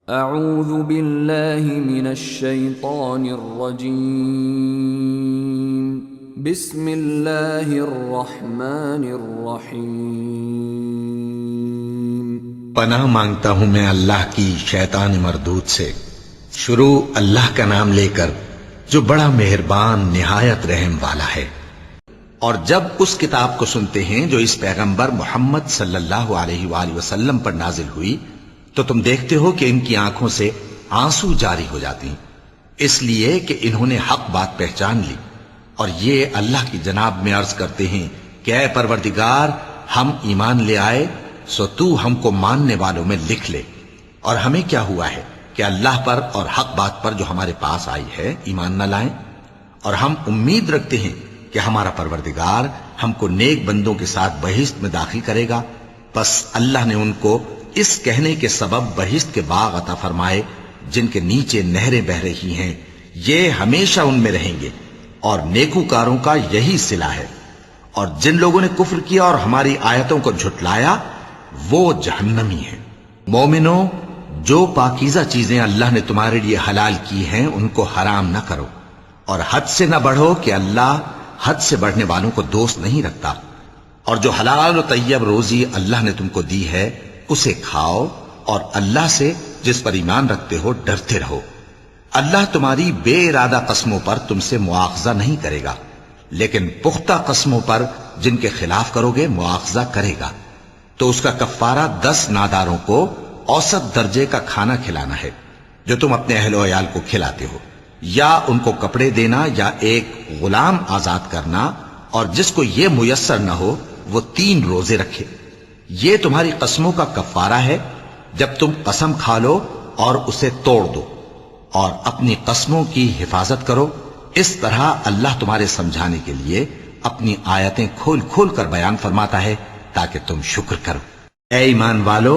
اعوذ باللہ من الشیطان الرجیم بسم اللہ الرحمن الرحیم۔ پناہ مانگتا ہوں میں اللہ کی شیطان مردود سے۔ شروع اللہ کا نام لے کر جو بڑا مہربان نہایت رحم والا ہے۔ اور جب اس کتاب کو سنتے ہیں جو اس پیغمبر محمد صلی اللہ علیہ وآلہ وسلم پر نازل ہوئی تو تم دیکھتے ہو کہ ان کی آنکھوں سے آنسو جاری ہو جاتے ہیں، اس لیے کہ انہوں نے حق بات پہچان لی، اور یہ اللہ کی جناب میں عرض کرتے ہیں کہ اے پروردگار، ہم ایمان لے آئے سو تو ہم کو ماننے والوں میں لکھ لے۔ اور ہمیں کیا ہوا ہے کہ اللہ پر اور حق بات پر جو ہمارے پاس آئی ہے ایمان نہ لائیں؟ اور ہم امید رکھتے ہیں کہ ہمارا پروردگار ہم کو نیک بندوں کے ساتھ بہشت میں داخل کرے گا۔ پس اللہ نے ان کو اس کہنے کے سبب بہشت کے باغ عطا فرمائے جن کے نیچے نہریں بہ رہی ہیں، یہ ہمیشہ ان میں رہیں گے، اور نیکوکاروں کا یہی صلہ ہے۔ اور جن لوگوں نے کفر کیا اور ہماری آیتوں کو جھٹلایا وہ جہنمی ہیں۔ مومنوں، جو پاکیزہ چیزیں اللہ نے تمہارے لیے حلال کی ہیں ان کو حرام نہ کرو، اور حد سے نہ بڑھو کہ اللہ حد سے بڑھنے والوں کو دوست نہیں رکھتا۔ اور جو حلال و طیب روزی اللہ نے تم کو دی ہے اسے کھاؤ، اور اللہ سے جس پر ایمان رکھتے ہو ڈرتے رہو۔ اللہ تمہاری بے ارادہ قسموں پر تم سے مواخذہ نہیں کرے گا، لیکن پختہ قسموں پر جن کے خلاف کرو گے مواخذہ کرے گا۔ تو اس کا کفارہ 10 ناداروں کو اوسط درجے کا کھانا کھلانا ہے جو تم اپنے اہل و عیال کو کھلاتے ہو، یا ان کو کپڑے دینا، یا ایک غلام آزاد کرنا، اور جس کو یہ میسر نہ ہو وہ 3 روزے رکھے۔ یہ تمہاری قسموں کا کفارہ ہے جب تم قسم کھا لو اور اسے توڑ دو، اور اپنی قسموں کی حفاظت کرو۔ اس طرح اللہ تمہارے سمجھانے کے لیے اپنی آیتیں کھول کھول کر بیان فرماتا ہے تاکہ تم شکر کرو۔ اے ایمان والو،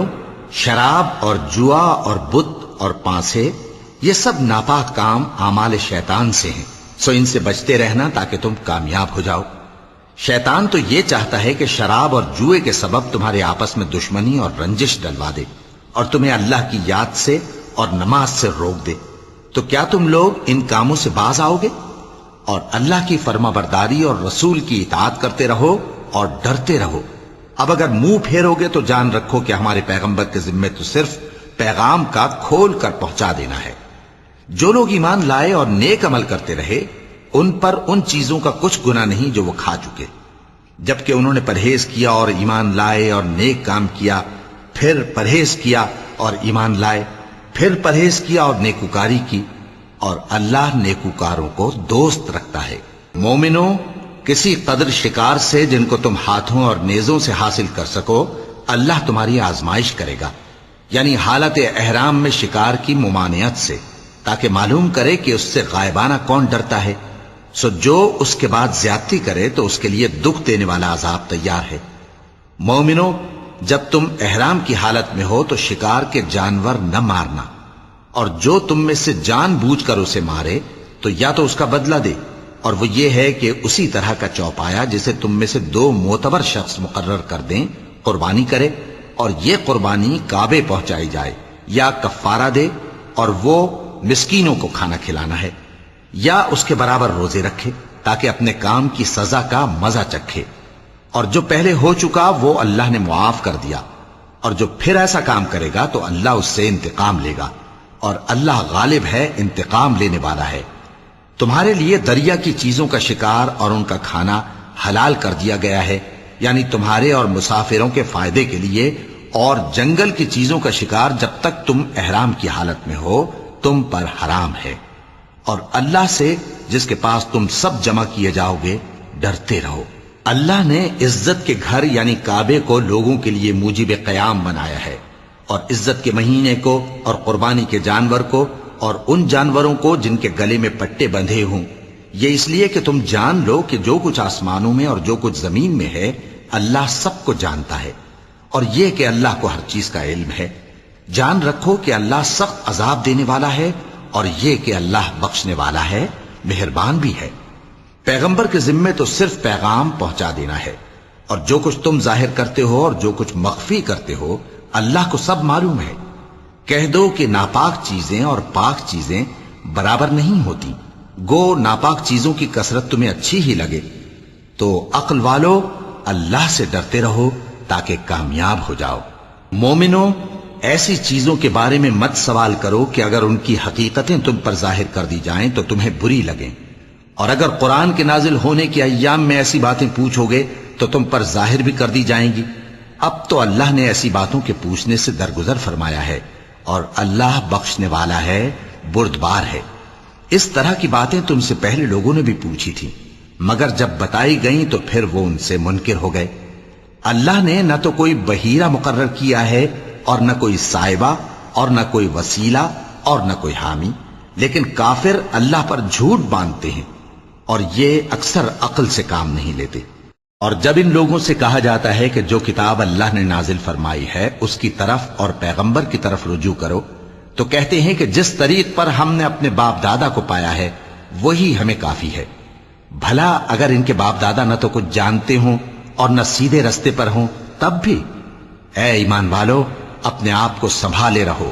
شراب اور جوا اور بت اور پانسے یہ سب ناپاک کام اعمال شیطان سے ہیں، سو ان سے بچتے رہنا تاکہ تم کامیاب ہو جاؤ۔ شیطان تو یہ چاہتا ہے کہ شراب اور جوئے کے سبب تمہارے آپس میں دشمنی اور رنجش ڈلوا دے، اور تمہیں اللہ کی یاد سے اور نماز سے روک دے۔ تو کیا تم لوگ ان کاموں سے باز آؤ گے؟ اور اللہ کی فرما برداری اور رسول کی اطاعت کرتے رہو اور ڈرتے رہو۔ اب اگر منہ پھیرو گے تو جان رکھو کہ ہمارے پیغمبر کے ذمے تو صرف پیغام کا کھول کر پہنچا دینا ہے۔ جو لوگ ایمان لائے اور نیک عمل کرتے رہے ان پر ان چیزوں کا کچھ گناہ نہیں جو وہ کھا چکے، جبکہ انہوں نے پرہیز کیا اور ایمان لائے اور نیک کام کیا، پھر پرہیز کیا اور ایمان لائے، پھر پرہیز کیا اور نیکوکاری کی، اور اللہ نیکوکاروں کو دوست رکھتا ہے۔ مومنوں، کسی قدر شکار سے جن کو تم ہاتھوں اور نیزوں سے حاصل کر سکو اللہ تمہاری آزمائش کرے گا، یعنی حالت احرام میں شکار کی ممانعت سے، تاکہ معلوم کرے کہ اس سے غائبانہ کون ڈرتا ہے۔ سو جو اس کے بعد زیادتی کرے تو اس کے لیے دکھ دینے والا عذاب تیار ہے۔ مومنوں، جب تم احرام کی حالت میں ہو تو شکار کے جانور نہ مارنا، اور جو تم میں سے جان بوجھ کر اسے مارے تو یا تو اس کا بدلہ دے، اور وہ یہ ہے کہ اسی طرح کا چوپایا جسے تم میں سے 2 معتبر شخص مقرر کر دیں قربانی کرے، اور یہ قربانی کعبے پہنچائی جائے، یا کفارہ دے اور وہ مسکینوں کو کھانا کھلانا ہے، یا اس کے برابر روزے رکھے تاکہ اپنے کام کی سزا کا مزہ چکھے۔ اور جو پہلے ہو چکا وہ اللہ نے معاف کر دیا، اور جو پھر ایسا کام کرے گا تو اللہ اس سے انتقام لے گا، اور اللہ غالب ہے، انتقام لینے والا ہے۔ تمہارے لیے دریا کی چیزوں کا شکار اور ان کا کھانا حلال کر دیا گیا ہے، یعنی تمہارے اور مسافروں کے فائدے کے لیے، اور جنگل کی چیزوں کا شکار جب تک تم احرام کی حالت میں ہو تم پر حرام ہے۔ اور اللہ سے جس کے پاس تم سب جمع کیے جاؤ گے ڈرتے رہو۔ اللہ نے عزت کے گھر یعنی کعبے کو لوگوں کے لیے موجب قیام بنایا ہے، اور عزت کے مہینے کو اور قربانی کے جانور کو اور ان جانوروں کو جن کے گلے میں پٹے بندھے ہوں، یہ اس لیے کہ تم جان لو کہ جو کچھ آسمانوں میں اور جو کچھ زمین میں ہے اللہ سب کو جانتا ہے، اور یہ کہ اللہ کو ہر چیز کا علم ہے۔ جان رکھو کہ اللہ سخت عذاب دینے والا ہے، اور یہ کہ اللہ بخشنے والا ہے، مہربان بھی ہے۔ پیغمبر کے ذمے تو صرف پیغام پہنچا دینا ہے، اور جو کچھ تم ظاہر کرتے ہو اور جو کچھ مخفی کرتے ہو اللہ کو سب معلوم ہے۔ کہہ دو کہ ناپاک چیزیں اور پاک چیزیں برابر نہیں ہوتی، گو ناپاک چیزوں کی کثرت تمہیں اچھی ہی لگے، تو عقل والو اللہ سے ڈرتے رہو تاکہ کامیاب ہو جاؤ۔ مومنو، ایسی چیزوں کے بارے میں مت سوال کرو کہ اگر ان کی حقیقتیں تم پر ظاہر کر دی جائیں تو تمہیں بری لگیں، اور اگر قرآن کے نازل ہونے کے ایام میں ایسی باتیں پوچھو گے تو تم پر ظاہر بھی کر دی جائیں گی۔ اب تو اللہ نے ایسی باتوں کے پوچھنے سے درگزر فرمایا ہے، اور اللہ بخشنے والا ہے، بردبار ہے۔ اس طرح کی باتیں تم سے پہلے لوگوں نے بھی پوچھی تھی، مگر جب بتائی گئیں تو پھر وہ ان سے منکر ہو گئے۔ اللہ نے نہ تو کوئی بحیرہ مقرر کیا ہے اور نہ کوئی سائبہ اور نہ کوئی وسیلہ اور نہ کوئی حامی، لیکن کافر اللہ پر جھوٹ باندھتے ہیں اور یہ اکثر عقل سے کام نہیں لیتے۔ اور جب ان لوگوں سے کہا جاتا ہے کہ جو کتاب اللہ نے نازل فرمائی ہے اس کی طرف اور پیغمبر کی طرف رجوع کرو، تو کہتے ہیں کہ جس طریق پر ہم نے اپنے باپ دادا کو پایا ہے وہی ہمیں کافی ہے۔ بھلا اگر ان کے باپ دادا نہ تو کچھ جانتے ہوں اور نہ سیدھے رستے پر ہوں تب بھی؟ اے ایمان والو، اپنے آپ کو سنبھالے رہو،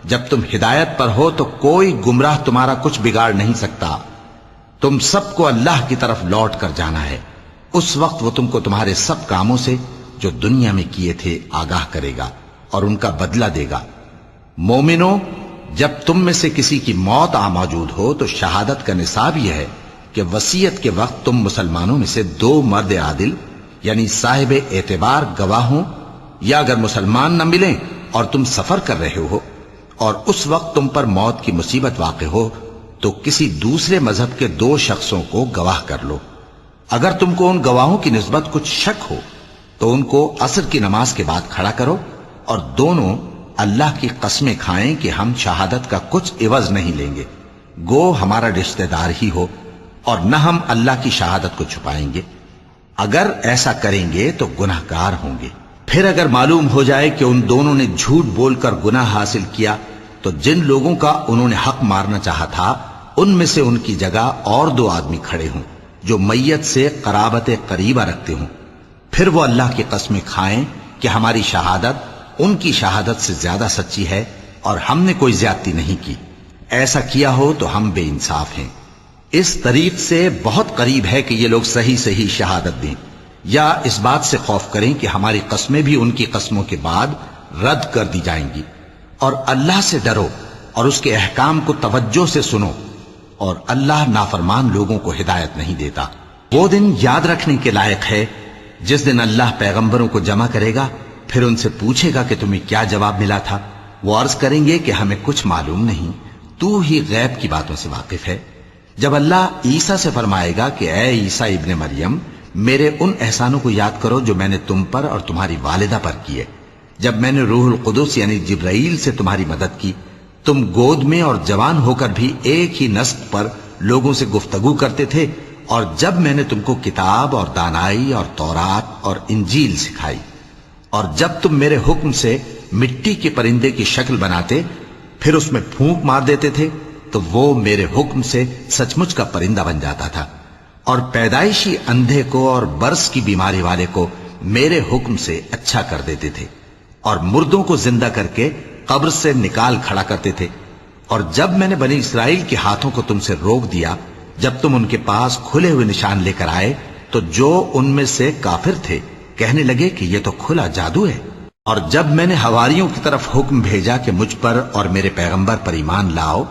جب تم ہدایت پر ہو تو کوئی گمراہ تمہارا کچھ بگاڑ نہیں سکتا۔ تم سب کو اللہ کی طرف لوٹ کر جانا ہے، اس وقت وہ تم کو تمہارے سب کاموں سے جو دنیا میں کیے تھے آگاہ کرے گا اور ان کا بدلہ دے گا۔ مومنو، جب تم میں سے کسی کی موت آ موجود ہو تو شہادت کا نصاب یہ ہے کہ وصیت کے وقت تم مسلمانوں میں سے 2 مرد عادل یعنی صاحب اعتبار گواہ ہوں، یا اگر مسلمان نہ ملیں اور تم سفر کر رہے ہو اور اس وقت تم پر موت کی مصیبت واقع ہو تو کسی دوسرے مذہب کے 2 شخصوں کو گواہ کر لو۔ اگر تم کو ان گواہوں کی نسبت کچھ شک ہو تو ان کو عصر کی نماز کے بعد کھڑا کرو اور دونوں اللہ کی قسمیں کھائیں کہ ہم شہادت کا کچھ عوض نہیں لیں گے، گو ہمارا رشتہ دار ہی ہو، اور نہ ہم اللہ کی شہادت کو چھپائیں گے۔ اگر ایسا کریں گے تو گناہ گار ہوں گے۔ پھر اگر معلوم ہو جائے کہ ان دونوں نے جھوٹ بول کر گناہ حاصل کیا تو جن لوگوں کا انہوں نے حق مارنا چاہا تھا ان میں سے ان کی جگہ اور 2 آدمی کھڑے ہوں جو میت سے قرابت قریبہ رکھتے ہوں، پھر وہ اللہ کی قسمیں کھائیں کہ ہماری شہادت ان کی شہادت سے زیادہ سچی ہے اور ہم نے کوئی زیادتی نہیں کی۔ ایسا کیا ہو تو ہم بے انصاف ہیں۔ اس طریق سے بہت قریب ہے کہ یہ لوگ صحیح شہادت دیں، یا اس بات سے خوف کریں کہ ہماری قسمیں بھی ان کی قسموں کے بعد رد کر دی جائیں گی۔ اور اللہ سے ڈرو اور اس کے احکام کو توجہ سے سنو، اور اللہ نافرمان لوگوں کو ہدایت نہیں دیتا۔ وہ دن یاد رکھنے کے لائق ہے جس دن اللہ پیغمبروں کو جمع کرے گا، پھر ان سے پوچھے گا کہ تمہیں کیا جواب ملا تھا۔ وہ عرض کریں گے کہ ہمیں کچھ معلوم نہیں، تو ہی غیب کی باتوں سے واقف ہے۔ جب اللہ عیسیٰ سے فرمائے گا کہ اے عیسیٰ ابن مریم، میرے ان احسانوں کو یاد کرو جو میں نے تم پر اور تمہاری والدہ پر کیے، جب میں نے روح القدس یعنی جبرائیل سے تمہاری مدد کی، تم گود میں اور جوان ہو کر بھی ایک ہی نسق پر لوگوں سے گفتگو کرتے تھے، اور جب میں نے تم کو کتاب اور دانائی اور تورات اور انجیل سکھائی، اور جب تم میرے حکم سے مٹی کے پرندے کی شکل بناتے پھر اس میں پھونک مار دیتے تھے تو وہ میرے حکم سے سچ مچ کا پرندہ بن جاتا تھا، اور پیدائشی اندھے کو اور برس کی بیماری والے کو میرے حکم سے اچھا کر دیتے تھے، اور مردوں کو زندہ کر کے قبر سے نکال کھڑا کرتے تھے۔ اور جب میں نے بنی اسرائیل کے ہاتھوں کو تم سے روک دیا جب تم ان کے پاس کھلے ہوئے نشان لے کر آئے تو جو ان میں سے کافر تھے کہنے لگے کہ یہ تو کھلا جادو ہے۔ اور جب میں نے حواریوں کی طرف حکم بھیجا کہ مجھ پر اور میرے پیغمبر پر ایمان لاؤ،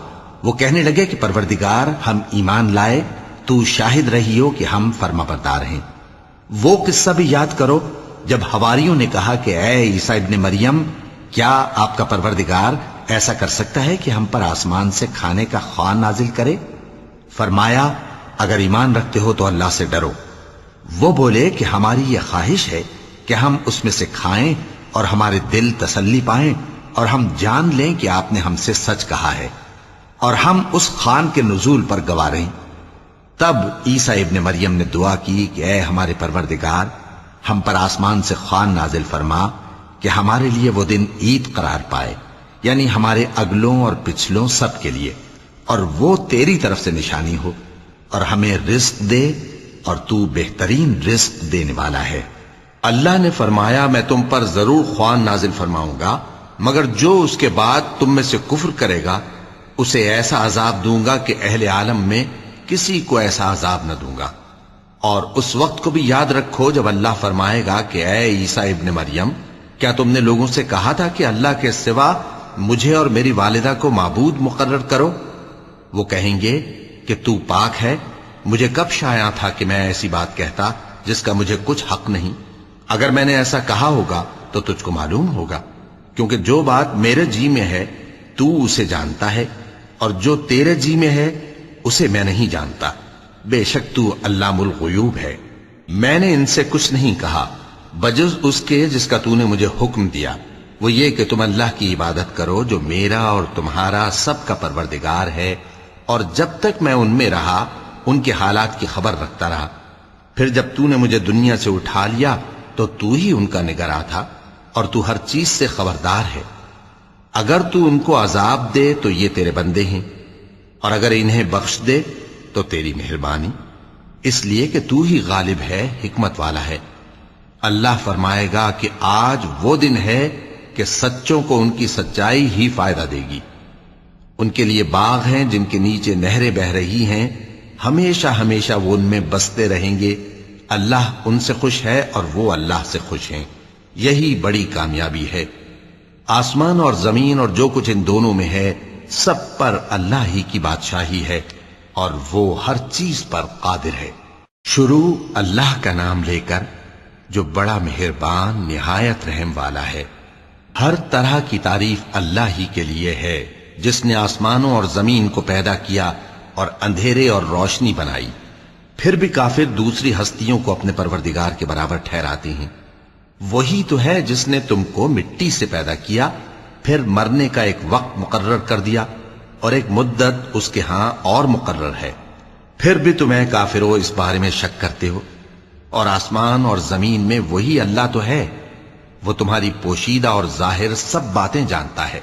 وہ کہنے لگے کہ پروردگار، ہم ایمان لائے، تو شاہد رہی ہو کہ ہم فرما بردار ہیں۔ وہ قصہ بھی یاد کرو جب حواریوں نے کہا کہ اے عیسیٰ ابن مریم، کیا آپ کا پروردگار ایسا کر سکتا ہے کہ ہم پر آسمان سے کھانے کا خوان نازل کرے؟ فرمایا، اگر ایمان رکھتے ہو تو اللہ سے ڈرو۔ وہ بولے کہ ہماری یہ خواہش ہے کہ ہم اس میں سے کھائیں اور ہمارے دل تسلی پائیں اور ہم جان لیں کہ آپ نے ہم سے سچ کہا ہے اور ہم اس خوان کے نزول پر گواہ رہیں۔ تب عیسیٰ ابن مریم نے دعا کی کہ اے ہمارے پروردگار، ہم پر آسمان سے خوان نازل فرما کہ ہمارے لیے وہ دن عید قرار پائے، یعنی ہمارے اگلوں اور پچھلوں سب کے لیے، اور وہ تیری طرف سے نشانی ہو، اور ہمیں رزق دے، اور تو بہترین رزق دینے والا ہے۔ اللہ نے فرمایا، میں تم پر ضرور خوان نازل فرماؤں گا، مگر جو اس کے بعد تم میں سے کفر کرے گا اسے ایسا عذاب دوں گا کہ اہل عالم میں کسی کو ایسا عذاب نہ دوں گا۔ اور اس وقت کو بھی یاد رکھو جب اللہ فرمائے گا کہ اے عیسیٰ ابن مریم، کیا تم نے لوگوں سے کہا تھا کہ اللہ کے سوا مجھے اور میری والدہ کو معبود مقرر کرو؟ وہ کہیں گے کہ تو پاک ہے، مجھے کب شایع تھا کہ میں ایسی بات کہتا جس کا مجھے کچھ حق نہیں۔ اگر میں نے ایسا کہا ہوگا تو تجھ کو معلوم ہوگا، کیونکہ جو بات میرے جی میں ہے تو اسے جانتا ہے، اور جو تیرے جی میں ہے اسے میں نہیں جانتا۔ بے شک تو علام الغیوب ہے۔ میں نے ان سے کچھ نہیں کہا بجز اس کے جس کا تو نے مجھے حکم دیا، وہ یہ کہ تم اللہ کی عبادت کرو جو میرا اور تمہارا سب کا پروردگار ہے، اور جب تک میں ان میں رہا ان کے حالات کی خبر رکھتا رہا۔ پھر جب تو نے مجھے دنیا سے اٹھا لیا تو تو ہی ان کا نگراں تھا، اور تو ہر چیز سے خبردار ہے۔ اگر تو ان کو عذاب دے تو یہ تیرے بندے ہیں، اور اگر انہیں بخش دے تو تیری مہربانی، اس لیے کہ تو ہی غالب ہے، حکمت والا ہے۔ اللہ فرمائے گا کہ آج وہ دن ہے کہ سچوں کو ان کی سچائی ہی فائدہ دے گی۔ ان کے لیے باغ ہیں جن کے نیچے نہریں بہ رہی ہیں، ہمیشہ ہمیشہ وہ ان میں بستے رہیں گے۔ اللہ ان سے خوش ہے اور وہ اللہ سے خوش ہیں، یہی بڑی کامیابی ہے۔ آسمان اور زمین اور جو کچھ ان دونوں میں ہے سب پر اللہ ہی کی بادشاہی ہے، اور وہ ہر چیز پر قادر ہے۔ شروع اللہ کا نام لے کر جو بڑا مہربان نہایت رحم والا ہے۔ ہر طرح کی تعریف اللہ ہی کے لیے ہے، جس نے آسمانوں اور زمین کو پیدا کیا اور اندھیرے اور روشنی بنائی۔ پھر بھی کافر دوسری ہستیوں کو اپنے پروردگار کے برابر ٹھہراتے ہیں۔ وہی تو ہے جس نے تم کو مٹی سے پیدا کیا، پھر مرنے کا ایک وقت مقرر کر دیا، اور ایک مدت اس کے ہاں اور مقرر ہے۔ پھر بھی تمہیں کافروں اس بارے میں شک کرتے ہو، اور آسمان اور زمین میں وہی اللہ تو ہے، وہ تمہاری پوشیدہ اور ظاہر سب باتیں جانتا ہے،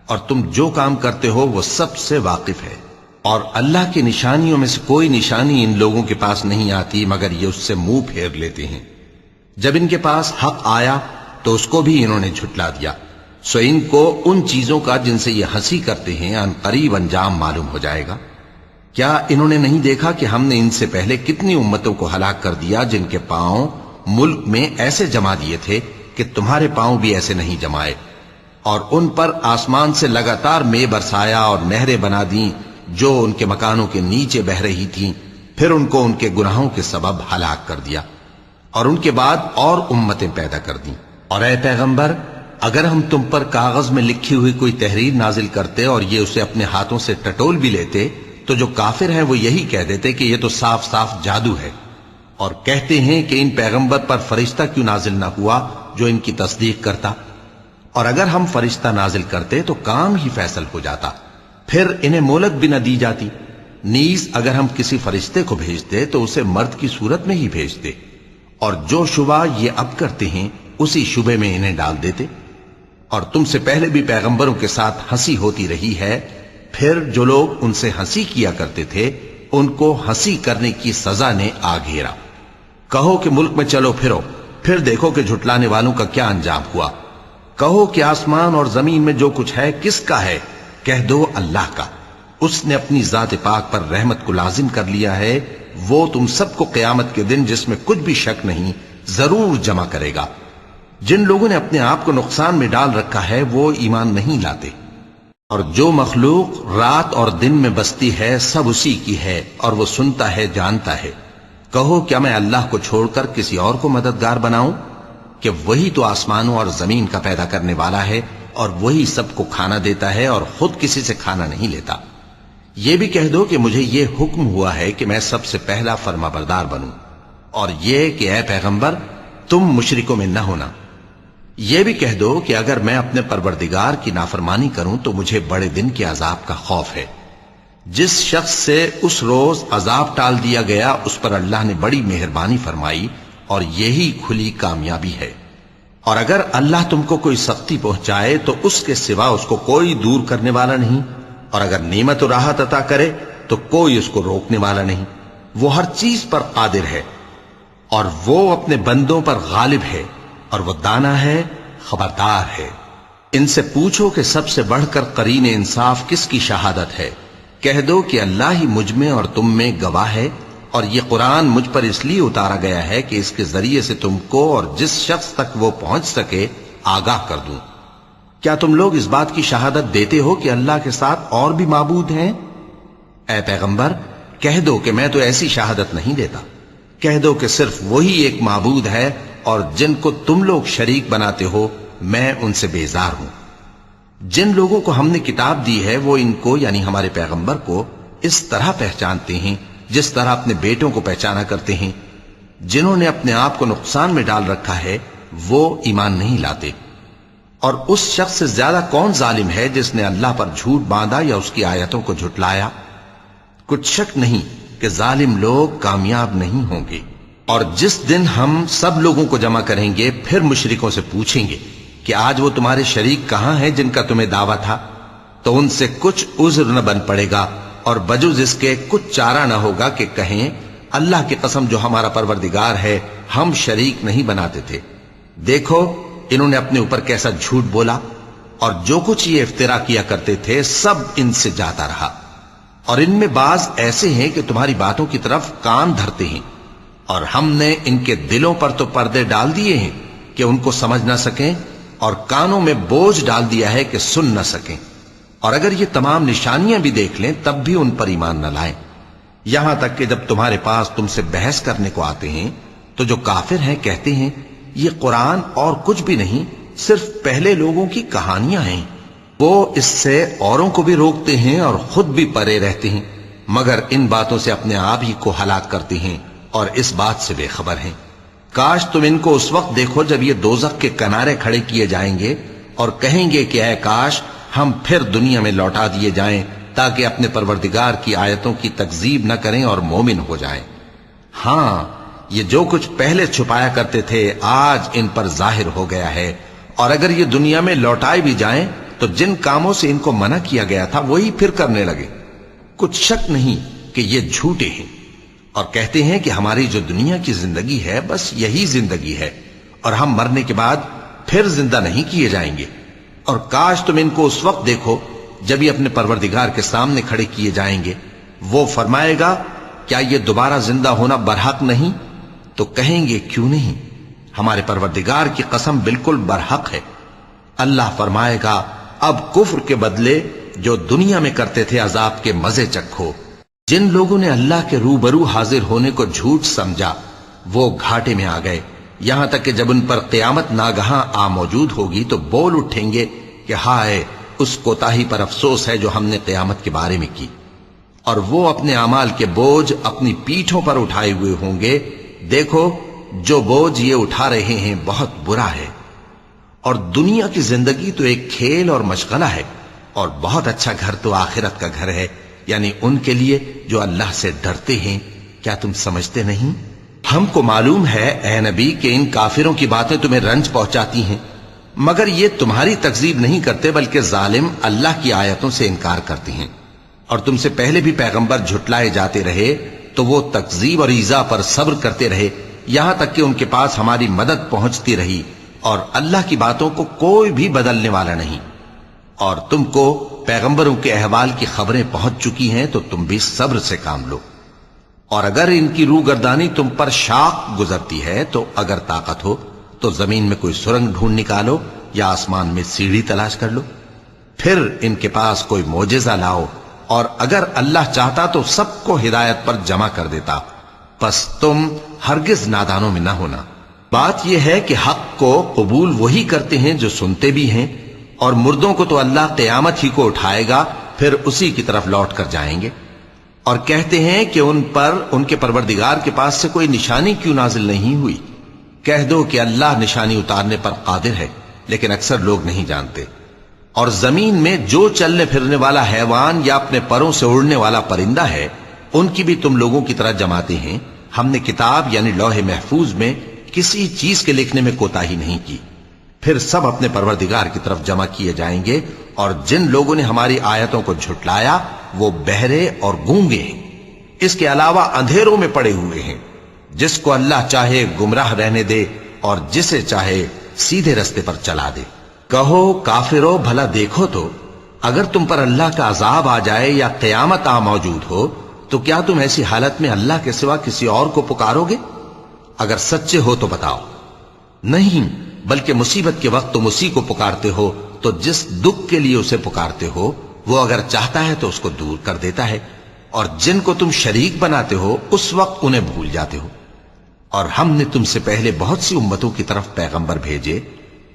اور تم جو کام کرتے ہو وہ سب سے واقف ہے۔ اور اللہ کی نشانیوں میں سے کوئی نشانی ان لوگوں کے پاس نہیں آتی مگر یہ اس سے منہ پھیر لیتے ہیں۔ جب ان کے پاس حق آیا تو اس کو بھی انہوں نے جھٹلا دیا، سو ان کو ان چیزوں کا جن سے یہ ہنسی کرتے ہیں ان قریب انجام معلوم ہو جائے گا۔ کیا انہوں نے نہیں دیکھا کہ ہم نے ان سے پہلے کتنی امتوں کو ہلاک کر دیا جن کے پاؤں ملک میں ایسے جما دیے تھے کہ تمہارے پاؤں بھی ایسے نہیں جمائے، اور ان پر آسمان سے لگاتار مے برسایا اور نہریں بنا دیں جو ان کے مکانوں کے نیچے بہ رہی تھیں، پھر ان کو ان کے گناہوں کے سبب ہلاک کر دیا، اور ان کے بعد اور امتیں پیدا کر دیں۔ اور اے پیغمبر، اگر ہم تم پر کاغذ میں لکھی ہوئی کوئی تحریر نازل کرتے اور یہ اسے اپنے ہاتھوں سے ٹٹول بھی لیتے تو جو کافر ہیں وہ یہی کہہ دیتے کہ یہ تو صاف صاف جادو ہے، اور کہتے ہیں کہ ان پیغمبر پر فرشتہ کیوں نازل نہ ہوا جو ان کی تصدیق کرتا، اور اگر ہم فرشتہ نازل کرتے تو کام ہی فیصل ہو جاتا، پھر انہیں مہلت بھی نہ دی جاتی۔ نیز اگر ہم کسی فرشتے کو بھیجتے تو اسے مرد کی صورت میں ہی بھیجتے، اور جو شبہ یہ اب کرتے ہیں اسی شبے میں انہیں ڈال دیتے۔ اور تم سے پہلے بھی پیغمبروں کے ساتھ ہنسی ہوتی رہی ہے، پھر جو لوگ ان سے ہنسی کیا کرتے تھے ان کو ہنسی کرنے کی سزا نے آ گھیرا۔ کہو کہ ملک میں چلو پھرو، پھر دیکھو کہ جھٹلانے والوں کا کیا انجام ہوا۔ کہو کہ آسمان اور زمین میں جو کچھ ہے کس کا ہے؟ کہہ دو اللہ کا۔ اس نے اپنی ذات پاک پر رحمت کو لازم کر لیا ہے، وہ تم سب کو قیامت کے دن جس میں کچھ بھی شک نہیں ضرور جمع کرے گا۔ جن لوگوں نے اپنے آپ کو نقصان میں ڈال رکھا ہے وہ ایمان نہیں لاتے، اور جو مخلوق رات اور دن میں بستی ہے سب اسی کی ہے، اور وہ سنتا ہے جانتا ہے۔ کہو کیا میں اللہ کو چھوڑ کر کسی اور کو مددگار بناؤں؟ کہ وہی تو آسمانوں اور زمین کا پیدا کرنے والا ہے، اور وہی سب کو کھانا دیتا ہے اور خود کسی سے کھانا نہیں لیتا۔ یہ بھی کہہ دو کہ مجھے یہ حکم ہوا ہے کہ میں سب سے پہلا فرما بردار بنوں، اور یہ کہ اے پیغمبر تم مشرکوں میں نہ ہونا۔ یہ بھی کہہ دو کہ اگر میں اپنے پروردگار کی نافرمانی کروں تو مجھے بڑے دن کے عذاب کا خوف ہے۔ جس شخص سے اس روز عذاب ٹال دیا گیا اس پر اللہ نے بڑی مہربانی فرمائی، اور یہی کھلی کامیابی ہے۔ اور اگر اللہ تم کو کوئی سختی پہنچائے تو اس کے سوا اس کو کوئی دور کرنے والا نہیں، اور اگر نعمت و راحت عطا کرے تو کوئی اس کو روکنے والا نہیں۔ وہ ہر چیز پر قادر ہے، اور وہ اپنے بندوں پر غالب ہے، اور وہ دانا ہے، خبردار ہے۔ ان سے پوچھو کہ سب سے بڑھ کر قرین انصاف کس کی شہادت ہے؟ کہہ دو کہ اللہ ہی مجھ میں اور تم میں گواہ ہے، اور یہ قرآن مجھ پر اس لیے اتارا گیا ہے کہ اس کے ذریعے سے تم کو اور جس شخص تک وہ پہنچ سکے آگاہ کر دوں۔ کیا تم لوگ اس بات کی شہادت دیتے ہو کہ اللہ کے ساتھ اور بھی معبود ہیں؟ اے پیغمبر کہہ دو کہ میں تو ایسی شہادت نہیں دیتا، کہہ دو کہ صرف وہی ایک معبود ہے، اور جن کو تم لوگ شریک بناتے ہو میں ان سے بیزار ہوں۔ جن لوگوں کو ہم نے کتاب دی ہے وہ ان کو یعنی ہمارے پیغمبر کو اس طرح پہچانتے ہیں جس طرح اپنے بیٹوں کو پہچانا کرتے ہیں۔ جنہوں نے اپنے آپ کو نقصان میں ڈال رکھا ہے وہ ایمان نہیں لاتے۔ اور اس شخص سے زیادہ کون ظالم ہے جس نے اللہ پر جھوٹ باندھا یا اس کی آیتوں کو جھٹلایا؟ کچھ شک نہیں کہ ظالم لوگ کامیاب نہیں ہوں گے۔ اور جس دن ہم سب لوگوں کو جمع کریں گے پھر مشرکوں سے پوچھیں گے کہ آج وہ تمہارے شریک کہاں ہیں جن کا تمہیں دعویٰ تھا، تو ان سے کچھ عذر نہ بن پڑے گا اور بجز اس کے کچھ چارہ نہ ہوگا کہ کہیں اللہ کی قسم جو ہمارا پروردگار ہے ہم شریک نہیں بناتے تھے۔ دیکھو انہوں نے اپنے اوپر کیسا جھوٹ بولا، اور جو کچھ یہ افترا کیا کرتے تھے سب ان سے جاتا رہا۔ اور ان میں بعض ایسے ہیں کہ تمہاری باتوں کی طرف کان دھرتے ہیں، اور ہم نے ان کے دلوں پر تو پردے ڈال دیے ہیں کہ ان کو سمجھ نہ سکیں، اور کانوں میں بوجھ ڈال دیا ہے کہ سن نہ سکیں، اور اگر یہ تمام نشانیاں بھی دیکھ لیں تب بھی ان پر ایمان نہ لائیں۔ یہاں تک کہ جب تمہارے پاس تم سے بحث کرنے کو آتے ہیں تو جو کافر ہیں کہتے ہیں یہ قرآن اور کچھ بھی نہیں صرف پہلے لوگوں کی کہانیاں ہیں۔ وہ اس سے اوروں کو بھی روکتے ہیں اور خود بھی پرے رہتے ہیں، مگر ان باتوں سے اپنے آپ ہی کو ہلاک کرتے ہیں اور اس بات سے بے خبر ہیں۔ کاش تم ان کو اس وقت دیکھو جب یہ دوزخ کے کنارے کھڑے کیے جائیں گے اور کہیں گے کہ اے کاش ہم پھر دنیا میں لوٹا دیے جائیں تاکہ اپنے پروردگار کی آیتوں کی تکذیب نہ کریں اور مومن ہو جائیں۔ ہاں یہ جو کچھ پہلے چھپایا کرتے تھے آج ان پر ظاہر ہو گیا ہے، اور اگر یہ دنیا میں لوٹائے بھی جائیں تو جن کاموں سے ان کو منع کیا گیا تھا وہی پھر کرنے لگے۔ کچھ شک نہیں کہ یہ جھوٹے ہیں، اور کہتے ہیں کہ ہماری جو دنیا کی زندگی ہے بس یہی زندگی ہے، اور ہم مرنے کے بعد پھر زندہ نہیں کیے جائیں گے۔ اور کاش تم ان کو اس وقت دیکھو جب یہ اپنے پروردگار کے سامنے کھڑے کیے جائیں گے، وہ فرمائے گا کیا یہ دوبارہ زندہ ہونا برحق نہیں؟ تو کہیں گے کیوں نہیں، ہمارے پروردگار کی قسم بالکل برحق ہے۔ اللہ فرمائے گا اب کفر کے بدلے جو دنیا میں کرتے تھے عذاب کے مزے چکھو۔ جن لوگوں نے اللہ کے روبرو حاضر ہونے کو جھوٹ سمجھا وہ گھاٹے میں آ گئے، یہاں تک کہ جب ان پر قیامت ناگہاں آ موجود ہوگی تو بول اٹھیں گے کہ ہائے اس کوتاہی پر افسوس ہے جو ہم نے قیامت کے بارے میں کی، اور وہ اپنے اعمال کے بوجھ اپنی پیٹھوں پر اٹھائے ہوئے ہوں گے۔ دیکھو جو بوجھ یہ اٹھا رہے ہیں بہت برا ہے، اور دنیا کی زندگی تو ایک کھیل اور مشغلہ ہے، اور بہت اچھا گھر تو آخرت کا گھر ہے، یعنی ان کے لیے جو اللہ سے ڈرتے ہیں۔ کیا تم سمجھتے نہیں؟ ہم کو معلوم ہے اے نبی کہ ان کافروں کی باتیں تمہیں رنج پہنچاتی ہیں، مگر یہ تمہاری تکذیب نہیں کرتے بلکہ ظالم اللہ کی آیتوں سے انکار کرتے ہیں۔ اور تم سے پہلے بھی پیغمبر جھٹلائے جاتے رہے تو وہ تکذیب اور ایذا پر صبر کرتے رہے، یہاں تک کہ ان کے پاس ہماری مدد پہنچتی رہی، اور اللہ کی باتوں کو کوئی بھی بدلنے والا نہیں۔ اور تم کو پیغمبروں کے احوال کی خبریں پہنچ چکی ہیں تو تم بھی صبر سے کام لو۔ اور اگر ان کی روگردانی تم پر شاق گزرتی ہے تو اگر طاقت ہو تو زمین میں کوئی سرنگ ڈھونڈ نکالو یا آسمان میں سیڑھی تلاش کر لو، پھر ان کے پاس کوئی معجزہ لاؤ، اور اگر اللہ چاہتا تو سب کو ہدایت پر جمع کر دیتا، پس تم ہرگز نادانوں میں نہ ہونا۔ بات یہ ہے کہ حق کو قبول وہی کرتے ہیں جو سنتے بھی ہیں، اور مردوں کو تو اللہ قیامت ہی کو اٹھائے گا پھر اسی کی طرف لوٹ کر جائیں گے۔ اور کہتے ہیں کہ ان پر ان کے پروردگار کے پاس سے کوئی نشانی کیوں نازل نہیں ہوئی؟ کہہ دو کہ اللہ نشانی اتارنے پر قادر ہے، لیکن اکثر لوگ نہیں جانتے۔ اور زمین میں جو چلنے پھرنے والا حیوان یا اپنے پروں سے اڑنے والا پرندہ ہے ان کی بھی تم لوگوں کی طرح جماتے ہیں۔ ہم نے کتاب یعنی لوح محفوظ میں کسی چیز کے لکھنے میں کوتاہی نہیں کی، پھر سب اپنے پروردگار کی طرف جمع کیے جائیں گے۔ اور جن لوگوں نے ہماری آیتوں کو جھٹلایا وہ بہرے اور گونگے ہیں، اس کے علاوہ اندھیروں میں پڑے ہوئے ہیں۔ جس کو اللہ چاہے گمراہ رہنے دے اور جسے چاہے سیدھے رستے پر چلا دے۔ کہو کافرو بھلا دیکھو تو اگر تم پر اللہ کا عذاب آ جائے یا قیامت آ موجود ہو تو کیا تم ایسی حالت میں اللہ کے سوا کسی اور کو پکارو گے؟ اگر سچے ہو تو بتاؤ۔ نہیں، بلکہ مصیبت کے وقت تم اسی کو پکارتے ہو، تو جس دکھ کے لیے اسے پکارتے ہو وہ اگر چاہتا ہے تو اس کو دور کر دیتا ہے، اور جن کو تم شریک بناتے ہو اس وقت انہیں بھول جاتے ہو۔ اور ہم نے تم سے پہلے بہت سی امتوں کی طرف پیغمبر بھیجے،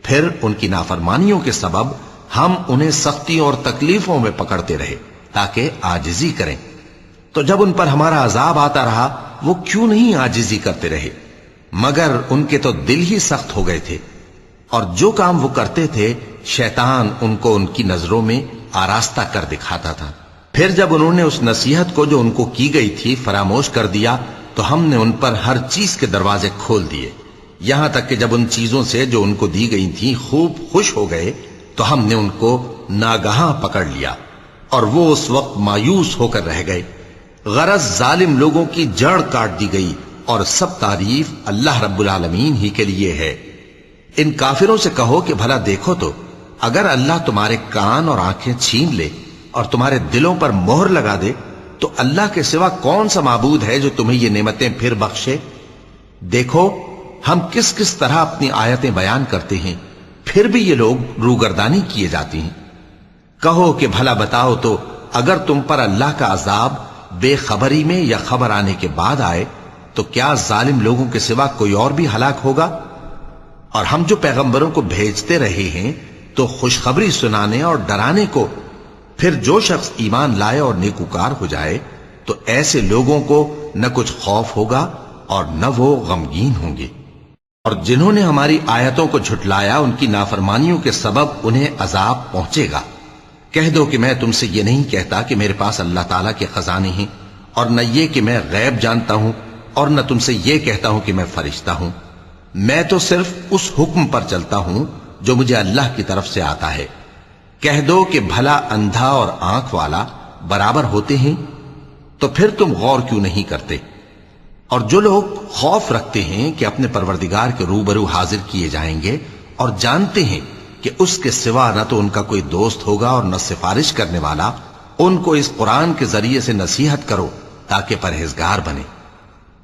پھر ان کی نافرمانیوں کے سبب ہم انہیں سختیوں اور تکلیفوں میں پکڑتے رہے تاکہ عاجزی کریں۔ تو جب ان پر ہمارا عذاب آتا رہا وہ کیوں نہیں عاجزی کرتے رہے؟ مگر ان کے تو دل ہی سخت ہو گئے تھے، اور جو کام وہ کرتے تھے شیطان ان کو ان کی نظروں میں آراستہ کر دکھاتا تھا۔ پھر جب انہوں نے اس نصیحت کو جو ان کو کی گئی تھی فراموش کر دیا تو ہم نے ان پر ہر چیز کے دروازے کھول دیے، یہاں تک کہ جب ان چیزوں سے جو ان کو دی گئی تھی خوب خوش ہو گئے تو ہم نے ان کو ناگہاں پکڑ لیا، اور وہ اس وقت مایوس ہو کر رہ گئے۔ غرض ظالم لوگوں کی جڑ کاٹ دی گئی، اور سب تعریف اللہ رب العالمین ہی کے لیے ہے۔ ان کافروں سے کہو کہ بھلا دیکھو تو اگر اللہ تمہارے کان اور آنکھیں چھین لے اور تمہارے دلوں پر مہر لگا دے تو اللہ کے سوا کون سا معبود ہے جو تمہیں یہ نعمتیں پھر بخشے؟ دیکھو ہم کس کس طرح اپنی آیتیں بیان کرتے ہیں، پھر بھی یہ لوگ روگردانی کیے جاتی ہیں۔ کہو کہ بھلا بتاؤ تو اگر تم پر اللہ کا عذاب بے خبری میں یا خبر آنے کے بعد آئے تو کیا ظالم لوگوں کے سوا کوئی اور بھی ہلاک ہوگا؟ اور ہم جو پیغمبروں کو بھیجتے رہے ہیں تو خوشخبری سنانے اور ڈرانے کو، پھر جو شخص ایمان لائے اور نیکوکار ہو جائے تو ایسے لوگوں کو نہ کچھ خوف ہوگا اور نہ وہ غمگین ہوں گے۔ اور جنہوں نے ہماری آیتوں کو جھٹلایا ان کی نافرمانیوں کے سبب انہیں عذاب پہنچے گا۔ کہہ دو کہ میں تم سے یہ نہیں کہتا کہ میرے پاس اللہ تعالیٰ کے خزانے ہیں، اور نہ یہ کہ میں غیب جانتا ہوں، اور نہ تم سے یہ کہتا ہوں کہ میں فرشتہ ہوں۔ میں تو صرف اس حکم پر چلتا ہوں جو مجھے اللہ کی طرف سے آتا ہے۔ کہہ دو کہ بھلا اندھا اور آنکھ والا برابر ہوتے ہیں؟ تو پھر تم غور کیوں نہیں کرتے؟ اور جو لوگ خوف رکھتے ہیں کہ اپنے پروردگار کے روبرو حاضر کیے جائیں گے اور جانتے ہیں کہ اس کے سوا نہ تو ان کا کوئی دوست ہوگا اور نہ سفارش کرنے والا، ان کو اس قرآن کے ذریعے سے نصیحت کرو تاکہ پرہیزگار بنے۔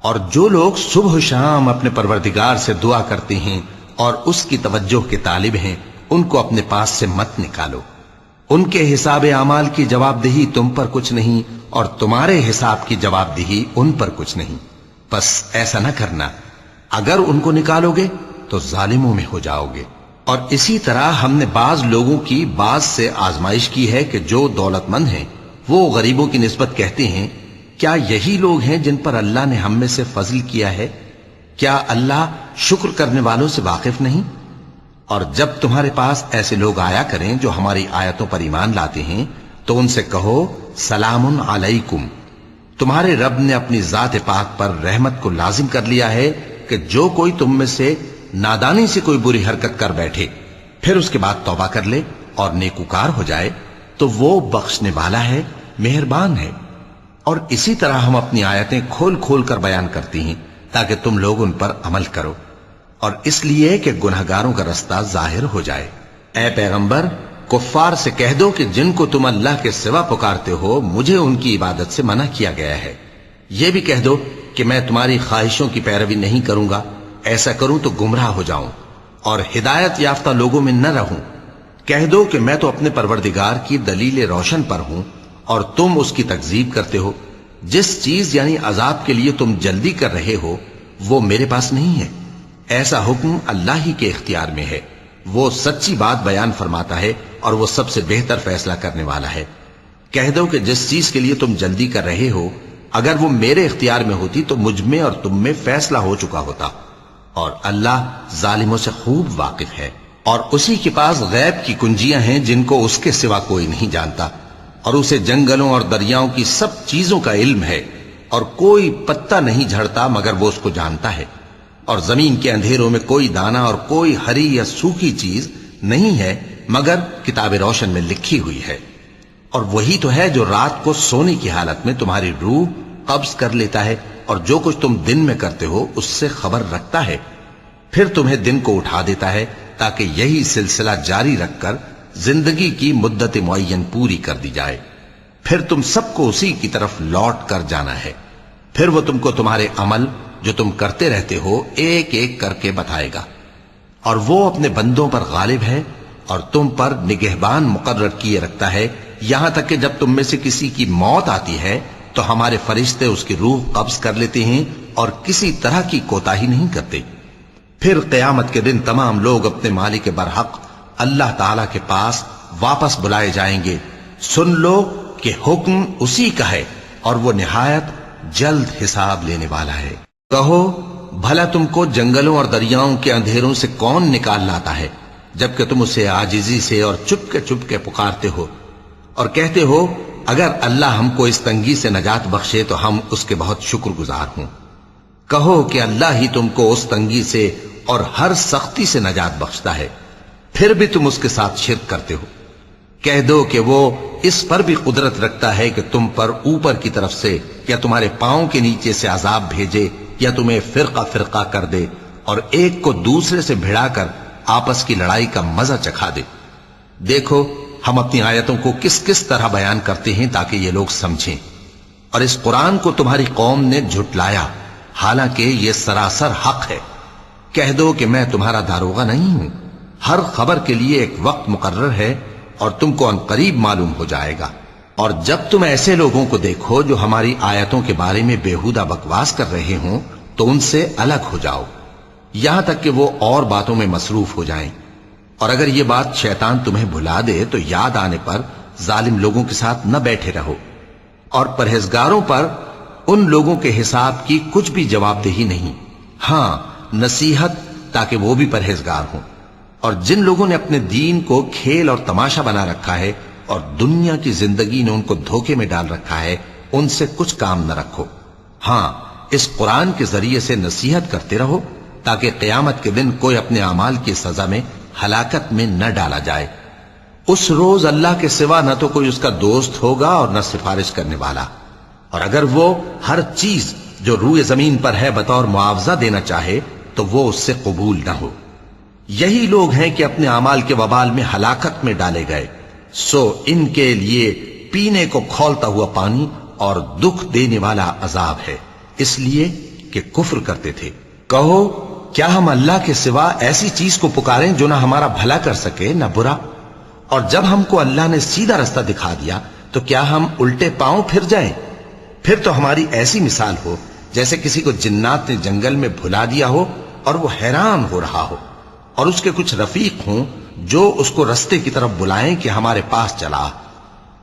اور جو لوگ صبح و شام اپنے پروردگار سے دعا کرتے ہیں اور اس کی توجہ کے طالب ہیں ان کو اپنے پاس سے مت نکالو۔ ان کے حساب اعمال کی جواب دہی تم پر کچھ نہیں، اور تمہارے حساب کی جواب دہی ان پر کچھ نہیں۔ بس ایسا نہ کرنا، اگر ان کو نکالو گے تو ظالموں میں ہو جاؤ گے۔ اور اسی طرح ہم نے بعض لوگوں کی بعض سے آزمائش کی ہے کہ جو دولت مند ہیں وہ غریبوں کی نسبت کہتے ہیں کیا یہی لوگ ہیں جن پر اللہ نے ہم میں سے فضل کیا ہے؟ کیا اللہ شکر کرنے والوں سے واقف نہیں؟ اور جب تمہارے پاس ایسے لوگ آیا کریں جو ہماری آیتوں پر ایمان لاتے ہیں تو ان سے کہو سلام علیکم، تمہارے رب نے اپنی ذات پاک پر رحمت کو لازم کر لیا ہے کہ جو کوئی تم میں سے نادانی سے کوئی بری حرکت کر بیٹھے پھر اس کے بعد توبہ کر لے اور نیکوکار ہو جائے تو وہ بخشنے والا ہے، مہربان ہے۔ اور اسی طرح ہم اپنی آیتیں کھول کھول کر بیان کرتی ہیں تاکہ تم لوگ ان پر عمل کرو، اور اس لیے کہ گنہگاروں کا رستہ ظاہر ہو جائے۔ اے پیغمبر کفار سے کہہ دو کہ جن کو تم اللہ کے سوا پکارتے ہو مجھے ان کی عبادت سے منع کیا گیا ہے۔ یہ بھی کہہ دو کہ میں تمہاری خواہشوں کی پیروی نہیں کروں گا، ایسا کروں تو گمراہ ہو جاؤں اور ہدایت یافتہ لوگوں میں نہ رہوں۔ کہہ دو کہ میں تو اپنے پروردگار کی دلیل روشن پر ہوں اور تم اس کی تکذیب کرتے ہو۔ جس چیز یعنی عذاب کے لیے تم جلدی کر رہے ہو وہ میرے پاس نہیں ہے، ایسا حکم اللہ ہی کے اختیار میں ہے۔ وہ سچی بات بیان فرماتا ہے اور وہ سب سے بہتر فیصلہ کرنے والا ہے۔ کہہ دو کہ جس چیز کے لیے تم جلدی کر رہے ہو اگر وہ میرے اختیار میں ہوتی تو مجھ میں اور تم میں فیصلہ ہو چکا ہوتا، اور اللہ ظالموں سے خوب واقف ہے۔ اور اسی کے پاس غیب کی کنجیاں ہیں جن کو اس کے سوا کوئی نہیں جانتا، اور اسے جنگلوں اور دریاؤں کی سب چیزوں کا علم ہے، اور کوئی پتا نہیں جھڑتا مگر وہ اس کو جانتا ہے، اور زمین کے اندھیروں میں کوئی دانہ اور کوئی ہری یا سوکھی چیز نہیں ہے مگر کتاب روشن میں لکھی ہوئی ہے۔ اور وہی تو ہے جو رات کو سونے کی حالت میں تمہاری روح قبض کر لیتا ہے اور جو کچھ تم دن میں کرتے ہو اس سے خبر رکھتا ہے، پھر تمہیں دن کو اٹھا دیتا ہے تاکہ یہی سلسلہ جاری رکھ کر زندگی کی مدت معین پوری کر دی جائے، پھر تم سب کو اسی کی طرف لوٹ کر جانا ہے، پھر وہ تم کو تمہارے عمل جو تم کرتے رہتے ہو ایک ایک کر کے بتائے گا، اور وہ اپنے بندوں پر غالب ہے اور تم پر نگہبان مقرر کیے رکھتا ہے، یہاں تک کہ جب تم میں سے کسی کی موت آتی ہے تو ہمارے فرشتے اس کی روح قبض کر لیتے ہیں اور کسی طرح کی کوتاہی نہیں کرتے۔ پھر قیامت کے دن تمام لوگ اپنے مالک برحق اللہ تعالی کے پاس واپس بلائے جائیں گے۔ سن لو کہ حکم اسی کا ہے اور وہ نہایت جلد حساب لینے والا ہے۔ کہو بھلا تم کو جنگلوں اور دریاؤں کے اندھیروں سے کون نکال لاتا ہے جبکہ تم اسے عاجزی سے اور چپ کے پکارتے ہو اور کہتے ہو اگر اللہ ہم کو اس تنگی سے نجات بخشے تو ہم اس کے بہت شکر گزار ہوں۔ کہو کہ اللہ ہی تم کو اس تنگی سے اور ہر سختی سے نجات بخشتا ہے، پھر بھی تم اس کے ساتھ شرک کرتے ہو۔ کہہ دو کہ وہ اس پر بھی قدرت رکھتا ہے کہ تم پر اوپر کی طرف سے یا تمہارے پاؤں کے نیچے سے عذاب بھیجے یا تمہیں فرقہ فرقہ کر دے اور ایک کو دوسرے سے بھڑا کر آپس کی لڑائی کا مزہ چکھا دے۔ دیکھو ہم اپنی آیتوں کو کس کس طرح بیان کرتے ہیں تاکہ یہ لوگ سمجھیں، اور اس قرآن کو تمہاری قوم نے جھٹلایا حالانکہ یہ سراسر حق ہے۔ کہہ دو کہ میں تمہارا داروغہ نہیں ہوں، ہر خبر کے لیے ایک وقت مقرر ہے اور تم کو عنقریب معلوم ہو جائے گا۔ اور جب تم ایسے لوگوں کو دیکھو جو ہماری آیتوں کے بارے میں بےہودہ بکواس کر رہے ہوں تو ان سے الگ ہو جاؤ یہاں تک کہ وہ اور باتوں میں مصروف ہو جائیں، اور اگر یہ بات شیطان تمہیں بھلا دے تو یاد آنے پر ظالم لوگوں کے ساتھ نہ بیٹھے رہو، اور پرہیزگاروں پر ان لوگوں کے حساب کی کچھ بھی جواب دہی نہیں، ہاں نصیحت تاکہ وہ بھی پرہیزگار ہوں۔ اور جن لوگوں نے اپنے دین کو کھیل اور تماشا بنا رکھا ہے اور دنیا کی زندگی نے ان کو دھوکے میں ڈال رکھا ہے، ان سے کچھ کام نہ رکھو، ہاں اس قرآن کے ذریعے سے نصیحت کرتے رہو تاکہ قیامت کے دن کوئی اپنے اعمال کی سزا میں ہلاکت میں نہ ڈالا جائے۔ اس روز اللہ کے سوا نہ تو کوئی اس کا دوست ہوگا اور نہ سفارش کرنے والا، اور اگر وہ ہر چیز جو روئے زمین پر ہے بطور معاوضہ دینا چاہے تو وہ اس سے قبول نہ ہو۔ یہی لوگ ہیں کہ اپنے اعمال کے وبال میں ہلاکت میں ڈالے گئے، سو ان کے لیے پینے کو کھولتا ہوا پانی اور دکھ دینے والا عذاب ہے، اس لیے کہ کفر کرتے تھے۔ کہو کیا ہم اللہ کے سوا ایسی چیز کو پکاریں جو نہ ہمارا بھلا کر سکے نہ برا؟ اور جب ہم کو اللہ نے سیدھا رستہ دکھا دیا تو کیا ہم الٹے پاؤں پھر جائیں؟ پھر تو ہماری ایسی مثال ہو جیسے کسی کو جنات نے جنگل میں بھلا دیا ہو اور وہ حیران ہو رہا ہو، اور اس کے کچھ رفیق ہوں جو اس کو رستے کی طرف بلائیں کہ ہمارے پاس چلا۔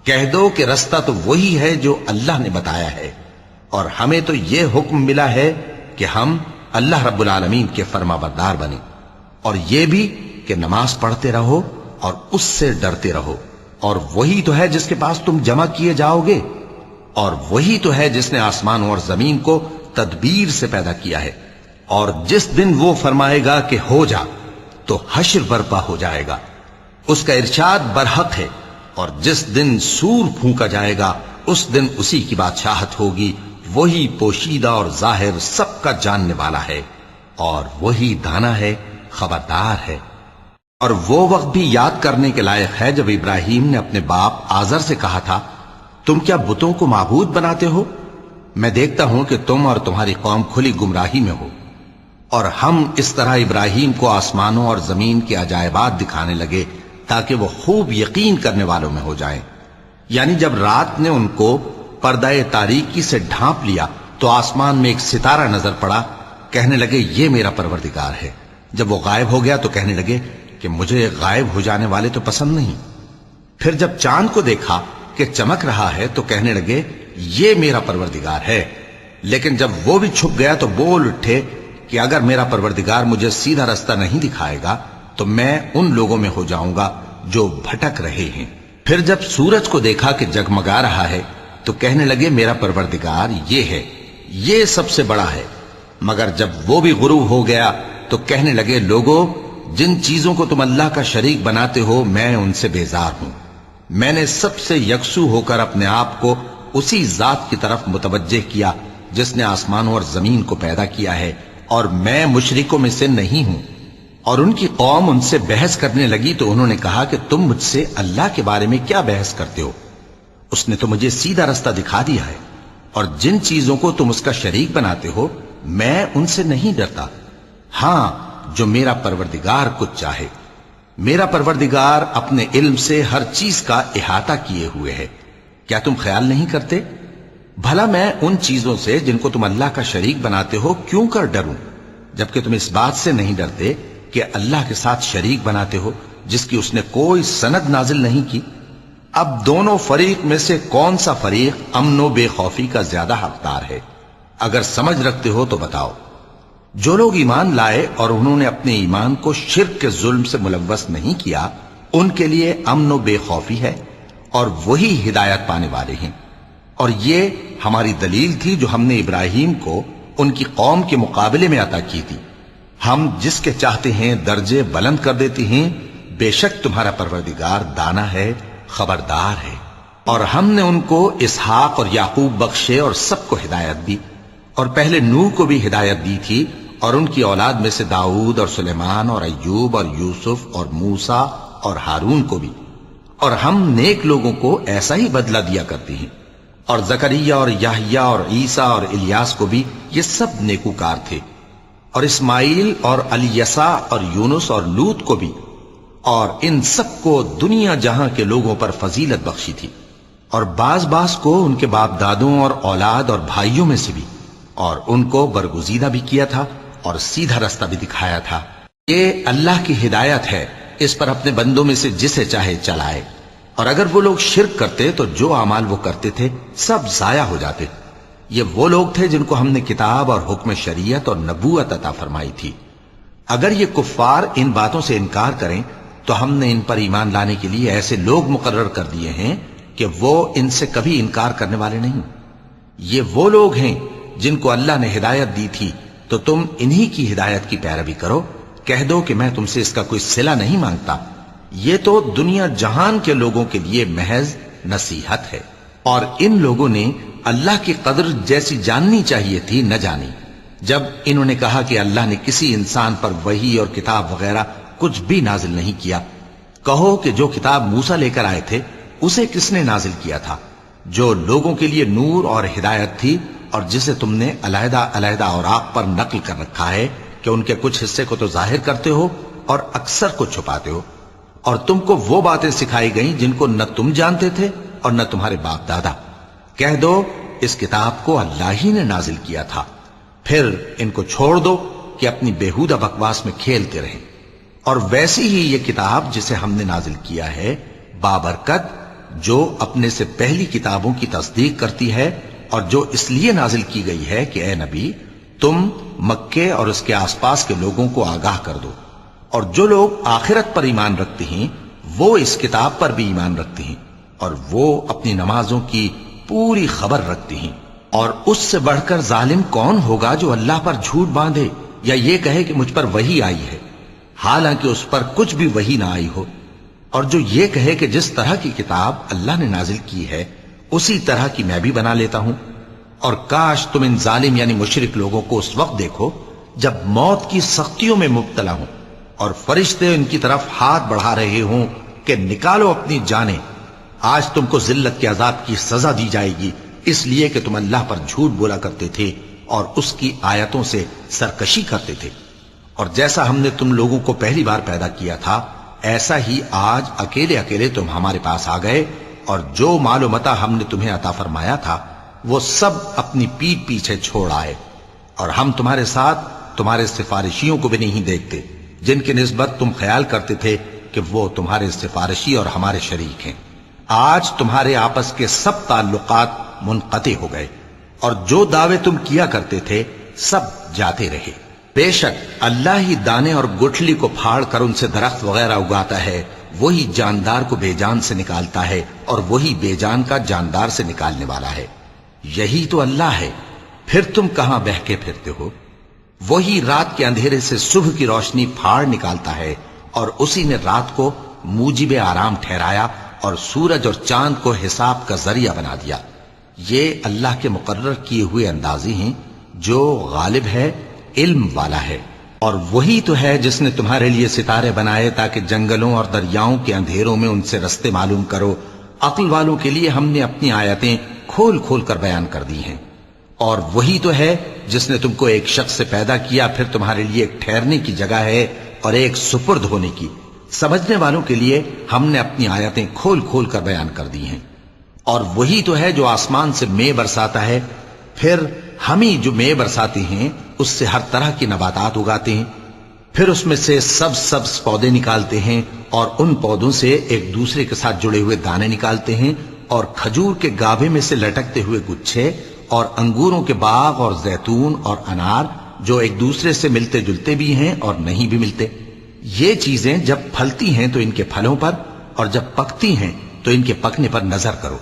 کہہ دو کہ رستہ تو وہی ہے جو اللہ نے بتایا ہے، اور ہمیں تو یہ حکم ملا ہے کہ ہم اللہ رب العالمین کے فرما بردار بنیں، اور یہ بھی کہ نماز پڑھتے رہو اور اس سے ڈرتے رہو، اور وہی تو ہے جس کے پاس تم جمع کیے جاؤ گے، اور وہی تو ہے جس نے آسمانوں اور زمین کو تدبیر سے پیدا کیا ہے، اور جس دن وہ فرمائے گا کہ ہو جا تو حشر برپا ہو جائے گا، اس کا ارشاد برحق ہے، اور جس دن سور پھونکا جائے گا اس دن اسی کی بادشاہت ہوگی، وہی پوشیدہ اور ظاہر سب کا جاننے والا ہے، اور وہی دانا ہے خبردار ہے۔ اور وہ وقت بھی یاد کرنے کے لائق ہے جب ابراہیم نے اپنے باپ آزر سے کہا تھا تم کیا بتوں کو معبود بناتے ہو؟ میں دیکھتا ہوں کہ تم اور تمہاری قوم کھلی گمراہی میں ہو۔ اور ہم اس طرح ابراہیم کو آسمانوں اور زمین کے عجائبات دکھانے لگے تاکہ وہ خوب یقین کرنے والوں میں ہو جائیں۔ یعنی جب رات نے ان کو پردہ تاریکی سے ڈھانپ لیا تو آسمان میں ایک ستارہ نظر پڑا، کہنے لگے یہ میرا پروردگار ہے۔ جب وہ غائب ہو گیا تو کہنے لگے کہ مجھے غائب ہو جانے والے تو پسند نہیں۔ پھر جب چاند کو دیکھا کہ چمک رہا ہے تو کہنے لگے یہ میرا پروردگار ہے۔ لیکن جب وہ بھی چھپ گیا تو بول اٹھے کہ اگر میرا پروردگار مجھے سیدھا رستہ نہیں دکھائے گا تو میں ان لوگوں میں ہو جاؤں گا جو بھٹک رہے ہیں۔ پھر جب سورج کو دیکھا کہ جگمگا رہا ہے تو کہنے لگے میرا پروردگار یہ ہے، یہ سب سے بڑا ہے۔ مگر جب وہ بھی غروب ہو گیا تو کہنے لگے لوگو جن چیزوں کو تم اللہ کا شریک بناتے ہو میں ان سے بیزار ہوں۔ میں نے سب سے یکسو ہو کر اپنے آپ کو اسی ذات کی طرف متوجہ کیا جس نے آسمانوں اور زمین کو پیدا کیا ہے، اور میں مشرکوں میں سے نہیں ہوں۔ اور ان کی قوم ان سے بحث کرنے لگی تو انہوں نے کہا کہ تم مجھ سے اللہ کے بارے میں کیا بحث کرتے ہو؟ اس نے تو مجھے سیدھا رستہ دکھا دیا ہے، اور جن چیزوں کو تم اس کا شریک بناتے ہو میں ان سے نہیں ڈرتا، ہاں جو میرا پروردگار کچھ چاہے۔ میرا پروردگار اپنے علم سے ہر چیز کا احاطہ کیے ہوئے ہے، کیا تم خیال نہیں کرتے؟ بھلا میں ان چیزوں سے جن کو تم اللہ کا شریک بناتے ہو کیوں کر ڈروں، جبکہ تم اس بات سے نہیں ڈرتے کہ اللہ کے ساتھ شریک بناتے ہو جس کی اس نے کوئی سند نازل نہیں کی۔ اب دونوں فریق میں سے کون سا فریق امن و بے خوفی کا زیادہ حقدار ہے؟ اگر سمجھ رکھتے ہو تو بتاؤ۔ جو لوگ ایمان لائے اور انہوں نے اپنے ایمان کو شرک کے ظلم سے ملوث نہیں کیا، ان کے لیے امن و بے خوفی ہے، اور وہی ہدایت پانے والے ہیں۔ اور یہ ہماری دلیل تھی جو ہم نے ابراہیم کو ان کی قوم کے مقابلے میں عطا کی تھی۔ ہم جس کے چاہتے ہیں درجے بلند کر دیتے ہیں، بے شک تمہارا پروردگار دانا ہے، خبردار ہے۔ اور ہم نے ان کو اسحاق اور یعقوب بخشے اور سب کو ہدایت دی، اور پہلے نوح کو بھی ہدایت دی تھی، اور ان کی اولاد میں سے داؤد اور سلیمان اور ایوب اور یوسف اور موسیٰ اور ہارون کو بھی۔ اور ہم نیک لوگوں کو ایسا ہی بدلہ دیا کرتے ہیں۔ اور زکریا اور یحییٰ اور عیسیٰ اور الیاس کو بھی، یہ سب نیکوکار تھے۔ اور اسماعیل اور الیسع اور یونس اور لوط کو بھی، اور ان سب کو دنیا جہاں کے لوگوں پر فضیلت بخشی تھی، اور بعض کو ان کے باپ دادوں اور اولاد اور بھائیوں میں سے بھی، اور ان کو برگزیدہ بھی کیا تھا اور سیدھا رستہ بھی دکھایا تھا۔ یہ اللہ کی ہدایت ہے، اس پر اپنے بندوں میں سے جسے چاہے چلائے۔ اور اگر وہ لوگ شرک کرتے تو جو اعمال وہ کرتے تھے سب ضائع ہو جاتے۔ یہ وہ لوگ تھے جن کو ہم نے کتاب اور حکم شریعت اور نبوت عطا فرمائی تھی۔ اگر یہ کفار ان باتوں سے انکار کریں تو ہم نے ان پر ایمان لانے کے لیے ایسے لوگ مقرر کر دیے ہیں کہ وہ ان سے کبھی انکار کرنے والے نہیں۔ یہ وہ لوگ ہیں جن کو اللہ نے ہدایت دی تھی، تو تم انہی کی ہدایت کی پیروی کرو۔ کہہ دو کہ میں تم سے اس کا کوئی صلہ نہیں مانگتا، یہ تو دنیا جہان کے لوگوں کے لیے محض نصیحت ہے۔ اور ان لوگوں نے اللہ کی قدر جیسی جاننی چاہیے تھی نہ جانی، جب انہوں نے کہا کہ اللہ نے کسی انسان پر وحی اور کتاب وغیرہ کچھ بھی نازل نہیں کیا۔ کہو کہ جو کتاب موسیٰ لے کر آئے تھے اسے کس نے نازل کیا تھا، جو لوگوں کے لیے نور اور ہدایت تھی، اور جسے تم نے علیحدہ علیحدہ اوراق پر نقل کر رکھا ہے کہ ان کے کچھ حصے کو تو ظاہر کرتے ہو اور اکثر کو چھپاتے ہو۔ اور تم کو وہ باتیں سکھائی گئیں جن کو نہ تم جانتے تھے اور نہ تمہارے باپ دادا۔ کہہ دو اس کتاب کو اللہ ہی نے نازل کیا تھا، پھر ان کو چھوڑ دو کہ اپنی بیہودہ بکواس میں کھیلتے رہیں۔ اور ویسی ہی یہ کتاب جسے ہم نے نازل کیا ہے بابرکت، جو اپنے سے پہلی کتابوں کی تصدیق کرتی ہے، اور جو اس لیے نازل کی گئی ہے کہ اے نبی تم مکے اور اس کے آس پاس کے لوگوں کو آگاہ کر دو، اور جو لوگ آخرت پر ایمان رکھتے ہیں وہ اس کتاب پر بھی ایمان رکھتے ہیں، اور وہ اپنی نمازوں کی پوری خبر رکھتے ہیں۔ اور اس سے بڑھ کر ظالم کون ہوگا جو اللہ پر جھوٹ باندھے یا یہ کہے کہ مجھ پر وحی آئی ہے، حالانکہ اس پر کچھ بھی وحی نہ آئی ہو، اور جو یہ کہے کہ جس طرح کی کتاب اللہ نے نازل کی ہے اسی طرح کی میں بھی بنا لیتا ہوں۔ اور کاش تم ان ظالم یعنی مشرک لوگوں کو اس وقت دیکھو جب موت کی سختیوں میں مبتلا ہوں، اور فرشتے ان کی طرف ہاتھ بڑھا رہے ہوں کہ نکالو اپنی جانیں، آج تم کو ذلت کے عذاب کی سزا دی جائے گی، اس لیے کہ تم اللہ پر جھوٹ بولا کرتے تھے اور اس کی آیتوں سے سرکشی کرتے تھے۔ اور جیسا ہم نے تم لوگوں کو پہلی بار پیدا کیا تھا ایسا ہی آج اکیلے اکیلے تم ہمارے پاس آ گئے، اور جو مال و متاع ہم نے تمہیں عطا فرمایا تھا وہ سب اپنی پیٹھ پیچھے چھوڑ آئے، اور ہم تمہارے ساتھ تمہارے سفارشیوں کو بھی نہیں دیکھتے جن کی نسبت تم خیال کرتے تھے کہ وہ تمہارے سفارشی اور ہمارے شریک ہیں۔ آج تمہارے آپس کے سب تعلقات منقطع ہو گئے، اور جو دعوے تم کیا کرتے تھے سب جاتے رہے۔ بے شک اللہ ہی دانے اور گٹھلی کو پھاڑ کر ان سے درخت وغیرہ اگاتا ہے، وہی جاندار کو بے جان سے نکالتا ہے اور وہی بے جان کا جاندار سے نکالنے والا ہے۔ یہی تو اللہ ہے، پھر تم کہاں بہکے پھرتے ہو؟ وہی رات کے اندھیرے سے صبح کی روشنی پھاڑ نکالتا ہے، اور اسی نے رات کو موجب آرام ٹھہرایا اور سورج اور چاند کو حساب کا ذریعہ بنا دیا۔ یہ اللہ کے مقرر کیے ہوئے اندازے ہیں جو غالب ہے، علم والا ہے، اور وہی تو ہے جس نے تمہارے لیے ستارے بنائے تاکہ جنگلوں اور دریاؤں کے اندھیروں میں ان سے رستے معلوم کرو. عقل والوں کے لیے ہم نے اپنی آیتیں کھول کھول کر بیان کر دی ہیں. اور وہی تو ہے جس نے تم کو ایک شخص سے پیدا کیا، پھر تمہارے لیے ایک ٹھہرنے کی جگہ ہے اور ایک سپرد ہونے کی. سمجھنے والوں کے لیے ہم نے اپنی آیتیں کھول کھول کر بیان کر دی ہیں. اور وہی تو ہے جو آسمان سے مے برساتا ہے، پھر ہم ہی جو مے برساتے ہیں اس سے ہر طرح کی نباتات اگاتے ہیں، پھر اس میں سے سبز پودے نکالتے ہیں اور ان پودوں سے ایک دوسرے کے ساتھ جڑے ہوئے دانے نکالتے ہیں، اور کھجور کے گابھے میں سے لٹکتے ہوئے گچھے، اور انگوروں کے باغ اور زیتون اور انار جو ایک دوسرے سے ملتے جلتے بھی ہیں اور نہیں بھی ملتے. یہ چیزیں جب پھلتی ہیں تو ان کے پھلوں پر، اور جب پکتی ہیں تو ان کے پکنے پر نظر کرو.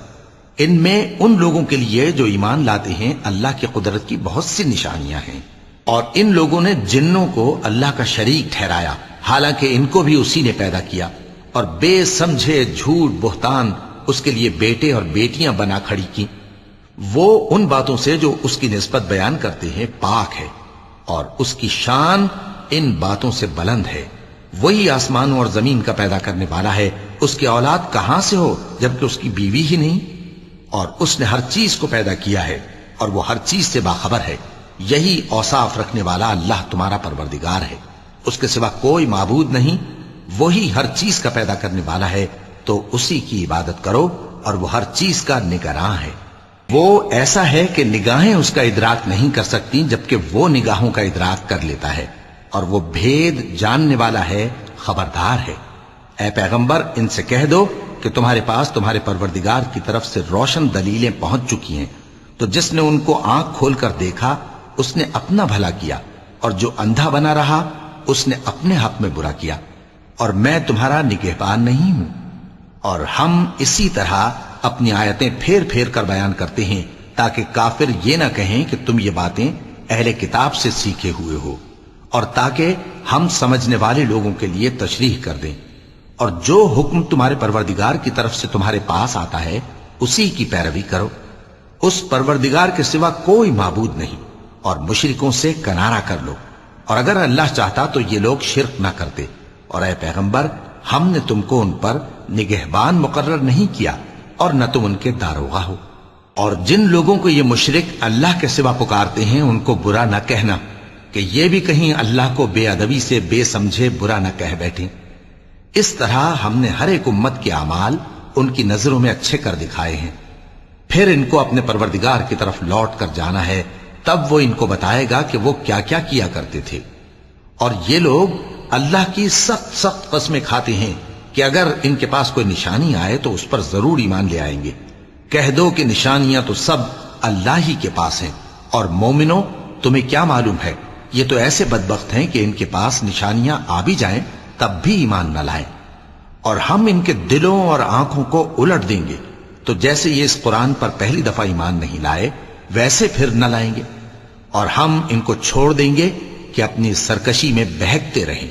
ان میں ان لوگوں کے لیے جو ایمان لاتے ہیں اللہ کی قدرت کی بہت سی نشانیاں ہیں. اور ان لوگوں نے جنوں کو اللہ کا شریک ٹھہرایا، حالانکہ ان کو بھی اسی نے پیدا کیا، اور بے سمجھے جھوٹ بہتان اس کے لیے بیٹے اور بیٹیاں بنا کھڑی کی. وہ ان باتوں سے جو اس کی نسبت بیان کرتے ہیں پاک ہے، اور اس کی شان ان باتوں سے بلند ہے. وہی آسمانوں اور زمین کا پیدا کرنے والا ہے. اس کی اولاد کہاں سے ہو جبکہ اس کی بیوی ہی نہیں؟ اور اس نے ہر چیز کو پیدا کیا ہے اور وہ ہر چیز سے باخبر ہے. یہی اوصاف رکھنے والا اللہ تمہارا پروردگار ہے، اس کے سوا کوئی معبود نہیں. وہی ہر چیز کا پیدا کرنے والا ہے، تو اسی کی عبادت کرو، اور وہ ہر چیز کا نگراں ہے. وہ ایسا ہے کہ نگاہیں اس کا ادراک نہیں کر سکتی جبکہ وہ نگاہوں کا ادراک کر لیتا ہے، اور وہ بھید جاننے والا ہے، خبردار ہے. اے پیغمبر ان سے کہہ دو کہ تمہارے پاس تمہارے پروردگار کی طرف سے روشن دلیلیں پہنچ چکی ہیں، تو جس نے ان کو آنکھ کھول کر دیکھا اس نے اپنا بھلا کیا، اور جو اندھا بنا رہا اس نے اپنے حق میں برا کیا. اور میں تمہارا نگہبان نہیں ہوں. اور ہم اسی طرح اپنی آیتیں پھیر پھیر کر بیان کرتے ہیں تاکہ کافر یہ نہ کہیں کہ تم یہ باتیں اہل کتاب سے سیکھے ہوئے ہو، اور تاکہ ہم سمجھنے والے لوگوں کے لیے تشریح کر دیں. اور جو حکم تمہارے پروردگار کی طرف سے تمہارے پاس آتا ہے اسی کی پیروی کرو. اس پروردگار کے سوا کوئی معبود نہیں، اور مشرکوں سے کنارہ کر لو. اور اگر اللہ چاہتا تو یہ لوگ شرک نہ کرتے. اور اے پیغمبر ہم نے تم کو ان پر نگہبان مقرر نہیں کیا، اور نہ تم ان کے داروغہ ہو. اور جن لوگوں کو یہ مشرک اللہ کے سوا پکارتے ہیں ان کو برا نہ کہنا کہ یہ بھی کہیں اللہ کو بے ادبی سے بے سمجھے برا نہ کہہ بیٹھیں. اس طرح ہم نے ہر ایک امت کے اعمال ان کی نظروں میں اچھے کر دکھائے ہیں. پھر ان کو اپنے پروردگار کی طرف لوٹ کر جانا ہے، تب وہ ان کو بتائے گا کہ وہ کیا کیا کیا کرتے تھے. اور یہ لوگ اللہ کی سخت سخت قسمیں کھاتے ہیں کہ اگر ان کے پاس کوئی نشانی آئے تو اس پر ضرور ایمان لے آئیں گے. کہہ دو کہ نشانیاں تو سب اللہ ہی کے پاس ہیں، اور مومنوں تمہیں کیا معلوم ہے یہ تو ایسے بدبخت ہیں کہ ان کے پاس نشانیاں آ بھی جائیں تب بھی ایمان نہ لائیں. اور ہم ان کے دلوں اور آنکھوں کو الٹ دیں گے، تو جیسے یہ اس قرآن پر پہلی دفعہ ایمان نہیں لائے ویسے پھر نہ لائیں گے. اور ہم ان کو چھوڑ دیں گے کہ اپنی سرکشی میں بہکتے رہیں.